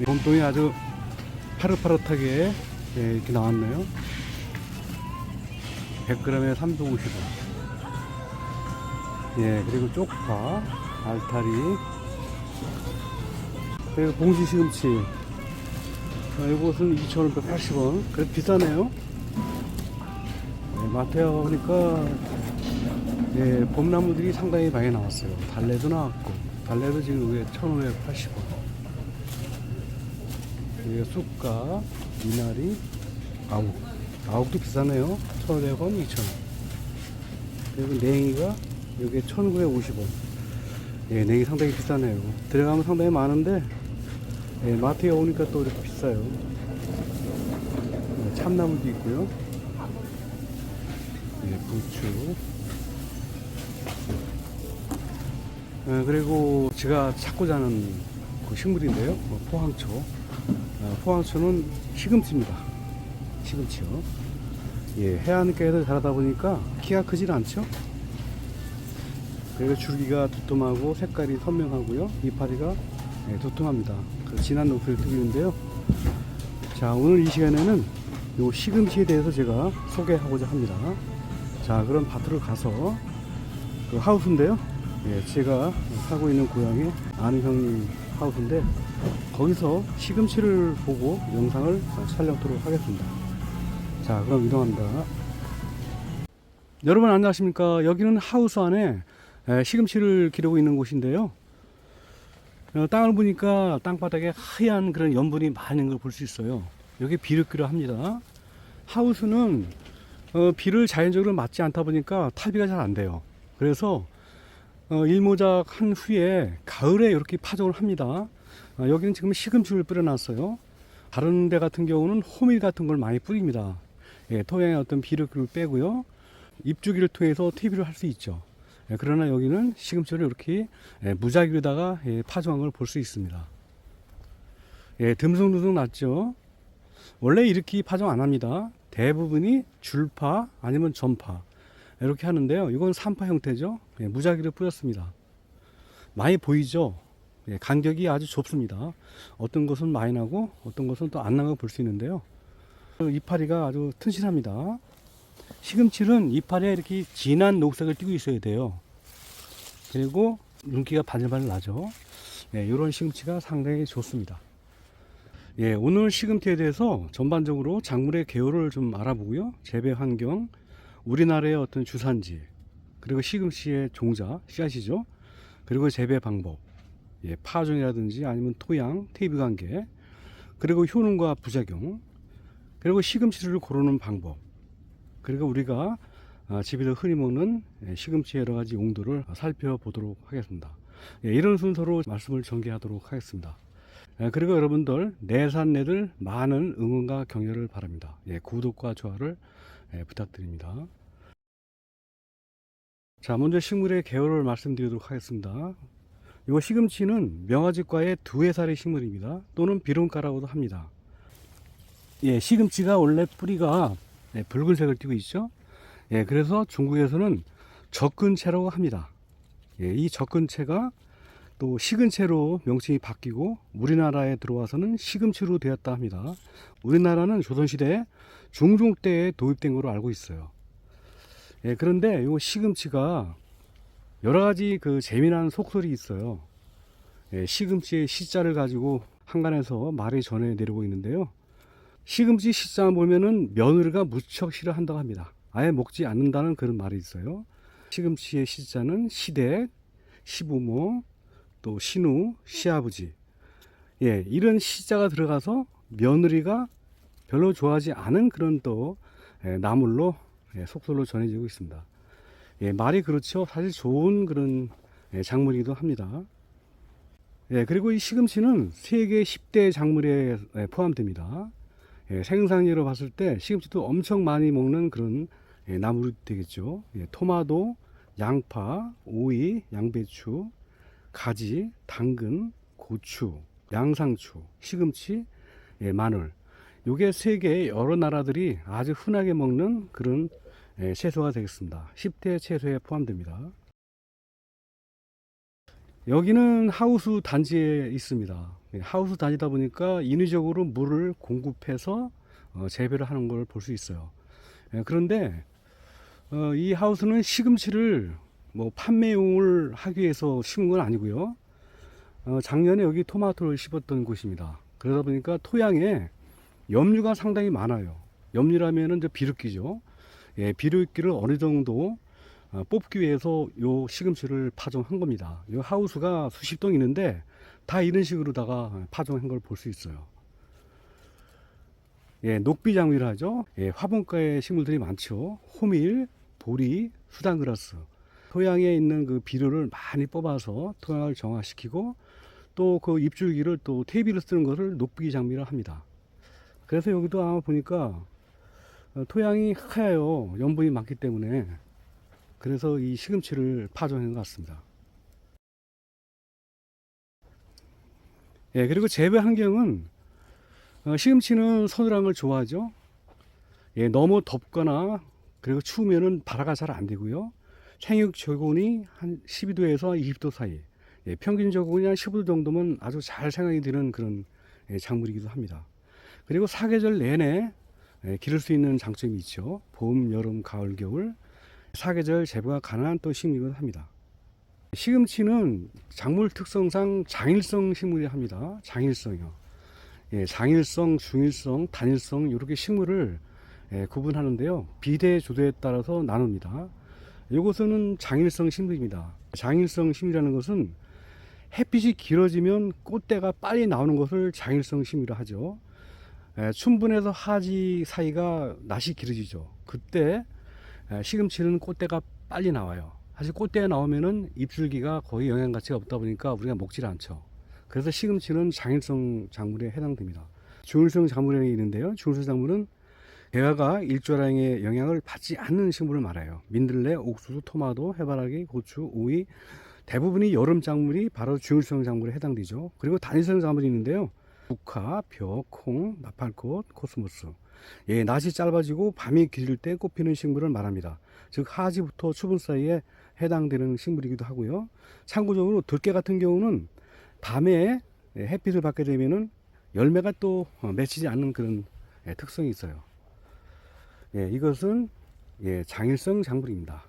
몸통이 아주 파릇파릇하게 이렇게 나왔네요. 100g에 350원. 그리고 쪽파, 알타리, 그리고 봉지 시금치. 이것은 2,580원. 그래도 비싸네요. 마트에 가보니까 봄나무들이 상당히 많이 나왔어요. 달래도 나왔고, 달래도 지금 이게 1,580원. 여기 쑥과, 미나리, 아욱도 비싸네요. 1,500원, 2,000원. 그리고 냉이가 여기 1,950원. 냉이 상당히 비싸네요. 들어가면 상당히 많은데, 마트에 오니까 또 이렇게 비싸요. 참나무도 있고요. 부추. 그리고 제가 찾고자 하는 그 식물인데요. 포항초. 포항초는 시금치입니다. 시금치요. 해안가에서 자라다 보니까 키가 크질 않죠. 그리고 줄기가 두툼하고 색깔이 선명하고요. 이파리가 두툼합니다. 진한 녹색을 띠고 있는데요. 자, 오늘 이 시간에는 이 시금치에 대해서 제가 소개하고자 합니다. 자, 그럼 밭으로 가서 그 하우스인데요. 제가 살고 있는 고향이 아는 형님 하우스인데 거기서 시금치를 보고 영상을 촬영하도록 하겠습니다. 자, 그럼 이동합니다. 여러분 안녕하십니까. 여기는 하우스 안에 시금치를 기르고 있는 곳인데요. 땅을 보니까 땅바닥에 하얀 그런 염분이 많은 걸 볼 수 있어요. 여기 비료기로 합니다. 하우스는 비를 자연적으로 맞지 않다 보니까 탈비가 잘 안 돼요. 그래서 일모작한 후에 가을에 이렇게 파종을 합니다. 여기는 지금 시금치를 뿌려놨어요. 다른 데 같은 경우는 호밀 같은 걸 많이 뿌립니다. 토양의 어떤 비료기를 빼고요. 잎주기를 통해서 퇴비를 할 수 있죠. 그러나 여기는 시금치를 이렇게 무작위로다가 파종한 걸 볼 수 있습니다. 듬성듬성 났죠. 원래 이렇게 파종 안 합니다. 대부분이 줄파 아니면 전파 이렇게 하는데요. 이건 3파 형태죠. 무작위로 뿌렸습니다. 많이 보이죠. 간격이 아주 좁습니다. 어떤 것은 많이 나고 어떤 것은 또 안 나고 볼 수 있는데요. 이파리가 아주 튼실합니다. 시금치는 이파리에 이렇게 진한 녹색을 띠고 있어야 돼요. 그리고 윤기가 바들바들 나죠. 이런 시금치가 상당히 좋습니다. 오늘 시금치에 대해서 전반적으로 작물의 개요를 좀 알아보고요. 재배 환경, 우리나라의 어떤 주산지, 그리고 시금치의 종자, 씨앗이죠. 그리고 재배 방법, 파종이라든지 아니면 토양, 퇴비 관계, 그리고 효능과 부작용, 그리고 시금치를 고르는 방법, 그리고 우리가 집에서 흔히 먹는 시금치의 여러 가지 용도를 살펴보도록 하겠습니다. 이런 순서로 말씀을 전개하도록 하겠습니다. 그리고 여러분들 내산내들 많은 응원과 격려를 바랍니다. 구독과 좋아요를 부탁드립니다. 자, 먼저 식물의 개요를 말씀드리도록 하겠습니다. 이 시금치는 명아지과의 두해살의 식물입니다. 또는 비론가라고도 합니다. 시금치가 원래 뿌리가 붉은색을 띠고 있죠. 그래서 중국에서는 접근채라고 합니다. 이 접근채가 또 시금채로 명칭이 바뀌고 우리나라에 들어와서는 시금치로 되었다 합니다. 우리나라는 조선시대에 중종 때에 도입된 것으로 알고 있어요. 그런데 이 시금치가 여러 가지 그 재미난 속설이 있어요. 시금치의 시자를 가지고 한간에서 말이 전해 내려오고 있는데요. 시금치 시자 보면은 며느리가 무척 싫어한다고 합니다. 아예 먹지 않는다는 그런 말이 있어요. 시금치의 시자는 시댁, 시부모, 또 신우, 시아버지, 이런 시자가 들어가서 며느리가 별로 좋아하지 않은 그런 또 나물로 속설로 전해지고 있습니다. 말이 그렇죠. 사실 좋은 그런 작물이기도 합니다. 그리고 이 시금치는 세계 10대 작물에 포함됩니다. 생산량으로 봤을 때 시금치도 엄청 많이 먹는 그런 나물이 되겠죠. 토마토, 양파, 오이, 양배추, 가지, 당근, 고추, 양상추, 시금치, 마늘. 요게 세계 여러 나라들이 아주 흔하게 먹는 그런 채소가 되겠습니다. 10대 채소에 포함됩니다. 여기는 하우스 단지에 있습니다. 하우스 다니다 보니까 인위적으로 물을 공급해서 재배를 하는 걸 볼 수 있어요. 그런데 이 하우스는 시금치를 뭐 판매용을 하기 위해서 심은 건 아니고요. 작년에 여기 토마토를 심었던 곳입니다. 그러다 보니까 토양에 염류가 상당히 많아요. 염류라면은 이제 비료기죠. 예, 비료기를 어느 정도 뽑기 위해서 요 시금치를 파종한 겁니다. 요 하우스가 수십 동 있는데 다 이런 식으로다가 파종한 걸 볼 수 있어요. 예, 녹비장미를 하죠. 예, 화분가에 식물들이 많죠. 호밀, 보리, 수단그라스. 토양에 있는 그 비료를 많이 뽑아서 토양을 정화시키고 또 그 잎줄기를 또 퇴비를 쓰는 것을 녹비장미를 합니다. 그래서 여기도 아마 보니까 토양이 하얘요. 염분이 많기 때문에. 그래서 이 시금치를 파종한 것 같습니다. 예, 그리고 재배 환경은 시금치는 서늘한 걸 좋아하죠. 예, 너무 덥거나 그리고 추우면은 발화가 잘 안 되고요. 생육 저온이 한 12도에서 20도 사이, 예, 평균 저온이 한 15도 정도면 아주 잘 생각이 되는 그런 작물이기도 합니다. 그리고 사계절 내내 기를 수 있는 장점이 있죠. 봄, 여름, 가을, 겨울 사계절 재배가 가능한 또 식물이기도 합니다. 시금치는 작물 특성상 장일성 식물이 합니다. 장일성이요. 예, 장일성, 중일성, 단일성 이렇게 식물을 구분하는데요. 비대 조대에 따라서 나눕니다. 이것은 장일성 식물입니다. 장일성 식물이라는 것은 햇빛이 길어지면 꽃대가 빨리 나오는 것을 장일성 식물이라 하죠. 춘분에서 하지 사이가 낯이 길어지죠. 그때 시금치는 꽃대가 빨리 나와요. 사실 꽃대가 나오면은 잎줄기가 거의 영양 가치가 없다 보니까 우리가 먹질 않죠. 그래서 시금치는 장일성 작물에 해당됩니다. 중일성 작물이 있는데요. 중일성 작물은 대화가 일조량의 영향을 받지 않는 식물을 말해요. 민들레, 옥수수, 토마토, 해바라기, 고추, 오이 대부분이 여름 작물이 바로 중일성 작물에 해당되죠. 그리고 단일성 작물이 있는데요. 국화, 벼, 콩, 나팔꽃, 코스모스. 예, 낮이 짧아지고 밤이 길을 때 꽃피는 식물을 말합니다. 즉 하지부터 추분 사이에 해당되는 식물이기도 하고요. 참고적으로 들깨 같은 경우는 밤에 햇빛을 받게 되면은 열매가 또 맺히지 않는 그런 특성이 있어요. 예, 이것은 장일성 작물입니다.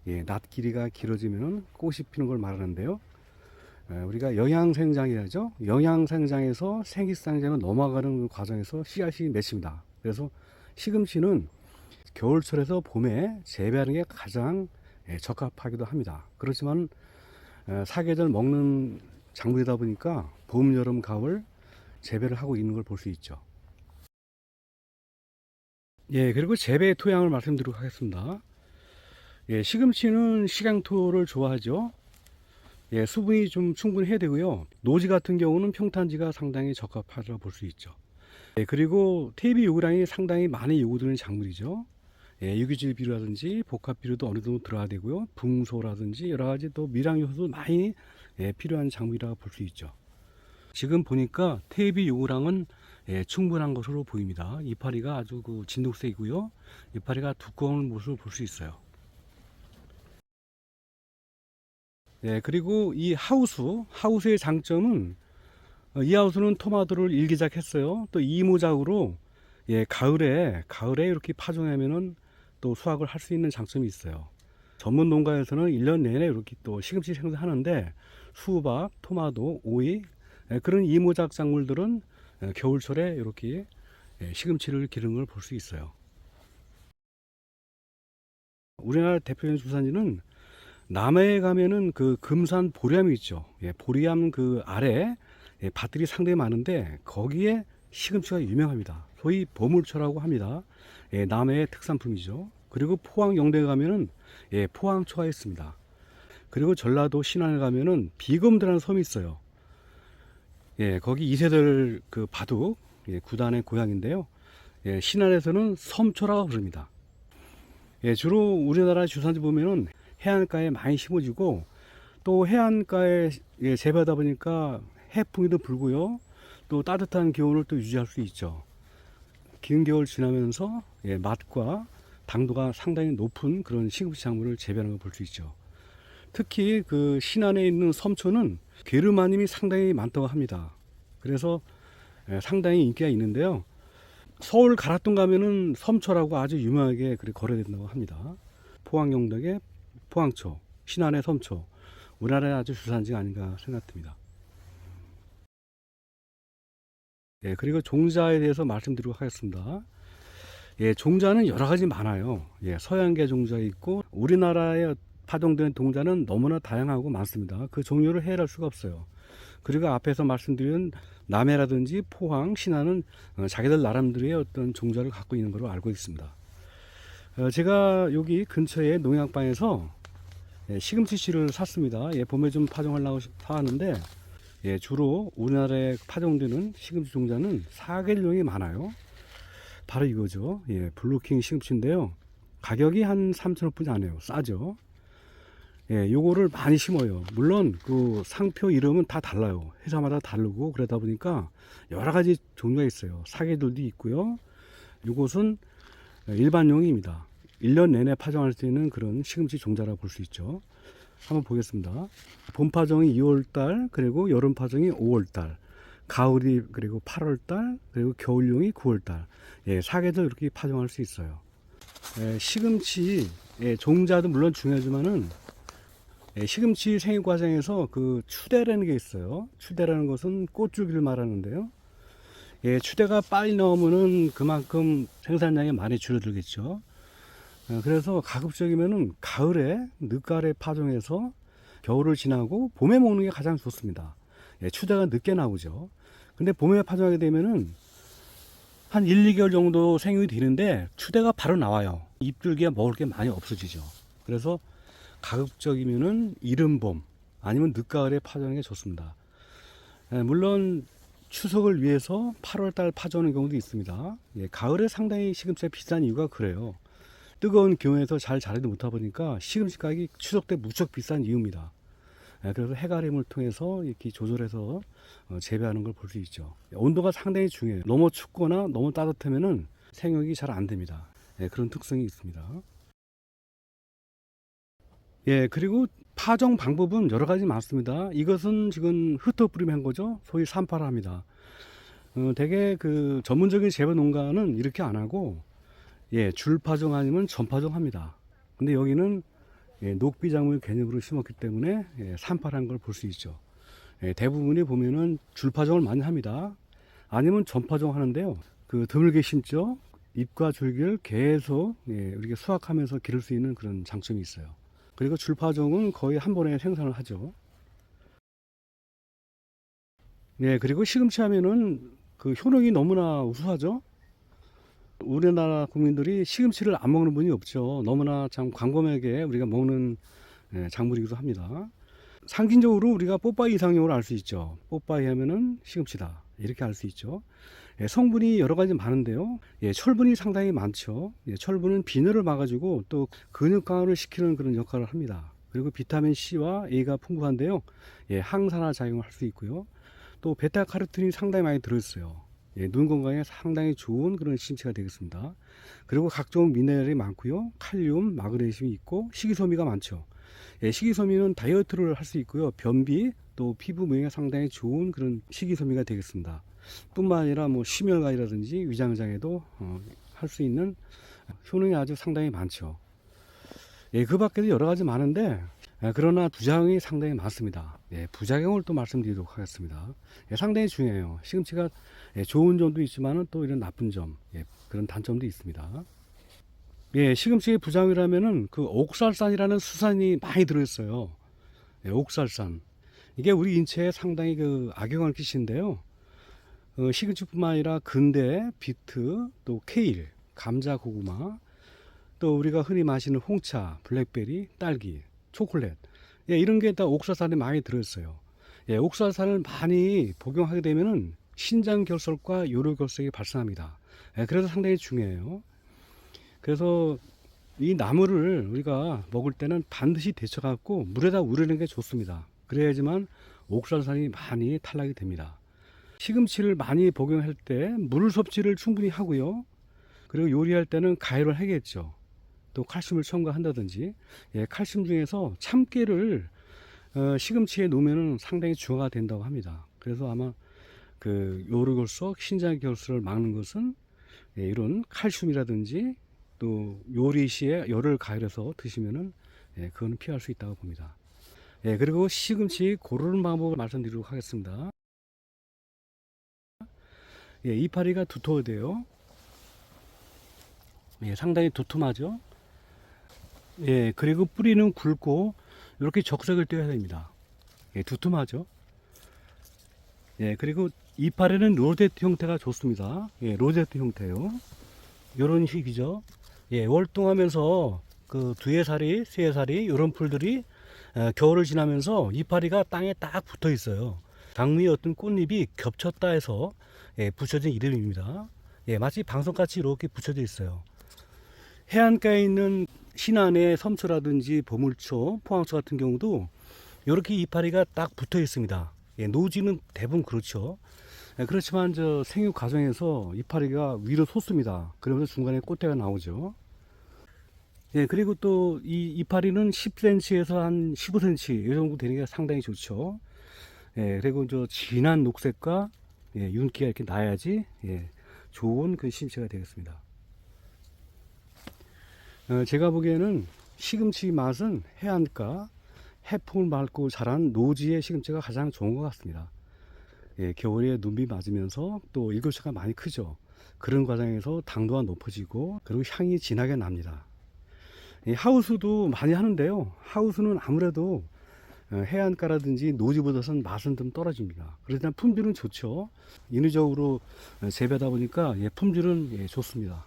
예, 낮 길이가 길어지면 꽃이 피는 걸 말하는데요. 우리가 영양생장이라죠. 영양생장에서 생기상장으로 넘어가는 과정에서 씨앗이 맺힙니다. 그래서 시금치는 겨울철에서 봄에 재배하는 게 가장 적합하기도 합니다. 그렇지만 사계절 먹는 작물이다 보니까 봄, 여름, 가을 재배를 하고 있는 걸 볼 수 있죠. 예, 그리고 재배 토양을 말씀드리도록 하겠습니다. 예, 시금치는 식양토를 좋아하죠. 예, 수분이 좀 충분해야 되고요. 노지 같은 경우는 평탄지가 상당히 적합하다고 볼 수 있죠. 예, 그리고 퇴비 요구량이 상당히 많이 요구되는 작물이죠. 예, 유기질 비료라든지 복합 비료도 어느 정도 들어야 되고요. 붕소라든지 여러 가지 또 미량 요소도 많이 필요한 작물이라고 볼 수 있죠. 지금 보니까 퇴비 요구량은 충분한 것으로 보입니다. 이파리가 아주 진녹색이고요. 이파리가 두꺼운 모습을 볼 수 있어요. 예, 그리고 이 하우스의 장점은 이 하우스는 토마토를 일기작했어요. 또 이모작으로 가을에 이렇게 파종하면은 또 수확을 할 수 있는 장점이 있어요. 전문 농가에서는 1년 내내 이렇게 또 시금치 생산하는데 수박, 토마토, 오이 그런 이모작 작물들은 겨울철에 이렇게 시금치를 기르는 걸 볼 수 있어요. 우리나라 대표적인 주산지는 남해에 가면은 그 금산 보리암이 있죠. 보리암 그 아래 밭들이 상당히 많은데 거기에 시금치가 유명합니다. 소위 보물초라고 합니다. 남해의 특산품이죠. 그리고 포항 영대에 가면은 포항초가 있습니다. 그리고 전라도 신안에 가면은 비검대라는 섬이 있어요. 거기 이세돌 그 바둑 구단의 고향인데요. 신안에서는 섬초라고 부릅니다. 주로 우리나라 주산지 보면은 해안가에 많이 심어지고 또 해안가에 재배하다 보니까 해풍이도 불고요. 또 따뜻한 기온을 또 유지할 수 있죠. 긴 겨울 지나면서 맛과 당도가 상당히 높은 그런 시금치 작물을 재배하는 걸 볼 수 있죠. 특히 그 신안에 있는 섬초는 게르마늄이 상당히 많다고 합니다. 그래서 상당히 인기가 있는데요. 서울 가락동 가면은 섬초라고 아주 유명하게 거래된다고 합니다. 포항 영덕의 포항초, 신안의 섬초, 우리나라의 아주 주산지가 아닌가 생각됩니다. 그리고 종자에 대해서 말씀드리도록 하겠습니다. 종자는 여러 가지 많아요. 서양계 종자 있고 우리나라에 파종되는 종자는 너무나 다양하고 많습니다. 그 종류를 해결할 수가 없어요. 그리고 앞에서 말씀드린 남해라든지 포항, 신안은 자기들 나름대로의 어떤 종자를 갖고 있는 걸로 알고 있습니다. 제가 여기 근처에 농약방에서 시금치 씨를 샀습니다. 봄에 좀 파종하려고 사왔는데 주로 우리나라에 파종되는 시금치 종자는 사계종이 많아요. 바로 이거죠. 블루킹 시금치인데요. 가격이 한 3,000원 뿐이 안 해요. 싸죠. 요거를 많이 심어요. 물론 그 상표 이름은 다 달라요. 회사마다 다르고 그러다 보니까 여러 가지 종류가 있어요. 사계들도 있고요. 요것은 일반용입니다. 1년 내내 파종할 수 있는 그런 시금치 종자라고 볼 수 있죠. 한번 보겠습니다. 봄 파종이 2월달, 그리고 여름 파종이 5월달, 가을이 그리고 8월달, 그리고 겨울용이 9월달. 사계절 이렇게 파종할 수 있어요. 시금치 종자도 물론 중요하지만은 시금치 생育과정에서 그 추대라는 게 있어요. 추대라는 것은 꽃주기를 말하는데요. 추대가 빨리 나오면은 그만큼 생산량이 많이 줄어들겠죠. 그래서 가급적이면은 가을에 늦가을에 파종해서 겨울을 지나고 봄에 먹는 게 가장 좋습니다. 추대가 늦게 나오죠. 근데 봄에 파종하게 되면은 한 1, 2개월 정도 생육이 되는데 추대가 바로 나와요. 잎들기가 먹을 게 많이 없어지죠. 그래서 가급적이면은 이른 봄 아니면 늦가을에 파종하는 게 좋습니다. 물론 추석을 위해서 8월달 파종하는 경우도 있습니다. 가을에 상당히 시금치가 비싼 이유가 그래요. 뜨거운 기온에서 잘 자라지 못하다 보니까 시금치 가격이 추석 때 무척 비싼 이유입니다. 그래서 해가림을 통해서 이렇게 조절해서 재배하는 걸 볼 수 있죠. 온도가 상당히 중요해요. 너무 춥거나 너무 따뜻하면은 생육이 잘 안 됩니다. 그런 특성이 있습니다. 그리고 파종 방법은 여러 가지 많습니다. 이것은 지금 흩어뿌리면 한 거죠. 소위 산파랍니다. 대개 그 전문적인 재배 농가는 이렇게 안 하고 줄파종 아니면 전파종 합니다. 근데 여기는 녹비작물 개념으로 심었기 때문에 산파라는 걸 볼 수 있죠. 대부분이 보면은 줄파종을 많이 합니다. 아니면 전파종 하는데요. 그 드물게 심죠. 잎과 줄기를 계속 우리가 수확하면서 기를 수 있는 그런 장점이 있어요. 그리고 줄파종은 거의 한 번에 생산을 하죠. 그리고 시금치 하면은 그 효능이 너무나 우수하죠. 우리나라 국민들이 시금치를 안 먹는 분이 없죠. 너무나 참 광범위하게 우리가 먹는 작물이기도 합니다. 상징적으로 우리가 뽀빠이 이상형으로 알 수 있죠. 뽀빠이 하면은 시금치다. 이렇게 알 수 있죠. 성분이 여러 가지 많은데요. 철분이 상당히 많죠. 철분은 빈혈을 막아주고 또 근육 강화를 시키는 그런 역할을 합니다. 그리고 비타민 C와 A가 풍부한데요. 항산화 작용을 할 수 있고요. 또 베타카로틴이 상당히 많이 들어있어요. 눈 건강에 상당히 좋은 그런 시금치가 되겠습니다. 그리고 각종 미네랄이 많고요. 칼륨, 마그네슘이 있고 식이섬유가 많죠. 식이섬유는 다이어트를 할 수 있고요. 변비 또 피부 모양에 상당히 좋은 그런 식이섬유가 되겠습니다. 뿐만 아니라 뭐 심혈관이라든지 위장장애도 할 수 있는 효능이 아주 상당히 많죠. 그 밖에도 여러 가지 많은데 그러나 부작용이 상당히 많습니다. 부작용을 또 말씀드리도록 하겠습니다. 상당히 중요해요. 시금치가 좋은 점도 있지만 또 이런 나쁜 점, 그런 단점도 있습니다. 시금치의 부작용이라면은 그 옥살산이라는 수산이 많이 들어있어요. 옥살산. 이게 우리 인체에 상당히 그 악영향을 끼치는데요. 시금치뿐만 아니라 근대, 비트, 또 케일, 감자, 고구마, 또 우리가 흔히 마시는 홍차, 블랙베리, 딸기, 초콜릿, 이런 게 다 옥살산이 많이 들어있어요. 옥살산을 많이 복용하게 되면은 신장결석과 요로결석이 발생합니다. 그래서 상당히 중요해요. 그래서 이 나물을 우리가 먹을 때는 반드시 데쳐갖고 물에다 우리는 게 좋습니다. 그래야지만 옥살산이 많이 탈락이 됩니다. 시금치를 많이 복용할 때 물 섭취를 충분히 하고요. 그리고 요리할 때는 가열을 하겠죠. 또 칼슘을 첨가한다든지, 예, 칼슘 중에서 참깨를 시금치에 놓으면 상당히 중화가 된다고 합니다. 그래서 아마 그 요르골속 신장결석을 막는 것은, 예, 이런 칼슘이라든지 또 요리 시에 열을 가열해서 드시면은, 예, 그거는 피할 수 있다고 봅니다. 예, 그리고 시금치 고르는 방법을 말씀드리도록 하겠습니다. 예, 이파리가 두터워야 돼요. 예, 상당히 두툼하죠. 예, 그리고 뿌리는 굵고 이렇게 적색을 떼야 됩니다. 예, 두툼하죠. 예, 그리고 이파리는 로제트 형태가 좋습니다. 예, 로제트 형태요. 요런 식이죠. 예, 월동하면서 그 두해 살이, 세 살이, 요런 풀들이 겨울을 지나면서 이파리가 땅에 딱 붙어 있어요. 장미의 어떤 꽃잎이 겹쳤다 해서, 예, 붙여진 이름입니다. 예, 마치 방석같이 이렇게 붙여져 있어요. 해안가에 있는 신안의 섬초라든지 보물초, 포항초 같은 경우도 이렇게 이파리가 딱 붙어 있습니다. 예, 노지는 대부분 그렇죠. 예, 그렇지만 저 생육 과정에서 이파리가 위로 솟습니다. 그러면서 중간에 꽃대가 나오죠. 예, 그리고 또 이 이파리는 10cm에서 한 15cm 이 정도 되는 게 상당히 좋죠. 예, 그리고 저 진한 녹색과, 예, 윤기가 이렇게 나야지, 예, 좋은 그 심치가 되겠습니다. 제가 보기에는 시금치 맛은 해안가, 해풍을 맑고 자란 노지의 시금치가 가장 좋은 것 같습니다. 예, 겨울에 눈비 맞으면서 또 일교차가 많이 크죠. 그런 과정에서 당도가 높아지고 그리고 향이 진하게 납니다. 하우스도 많이 하는데요. 하우스는 아무래도 해안가라든지 노지보다는 맛은 좀 떨어집니다. 그렇지만 품질은 좋죠. 인위적으로 재배하다 보니까, 예, 품질은, 예, 좋습니다.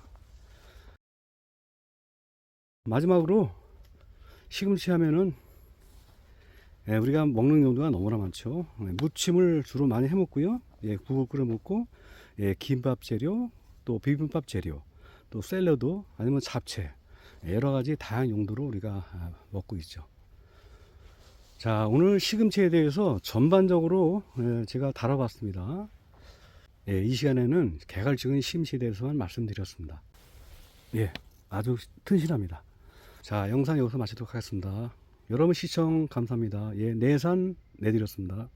마지막으로 시금치 하면은, 예, 우리가 먹는 용도가 너무나 많죠. 예, 무침을 주로 많이 해 먹고요. 예, 국을 끓여 먹고, 예, 김밥 재료, 또 비빔밥 재료, 또 샐러드, 아니면 잡채, 여러 가지 다양한 용도로 우리가 먹고 있죠. 자, 오늘 시금치에 대해서 전반적으로, 예, 제가 다뤄봤습니다. 예, 이 시간에는 개갈증은 시금치에 대해서만 말씀드렸습니다. 예, 아주 튼실합니다. 자, 영상 여기서 마치도록 하겠습니다. 여러분 시청 감사합니다. 예, 내산 내드렸습니다.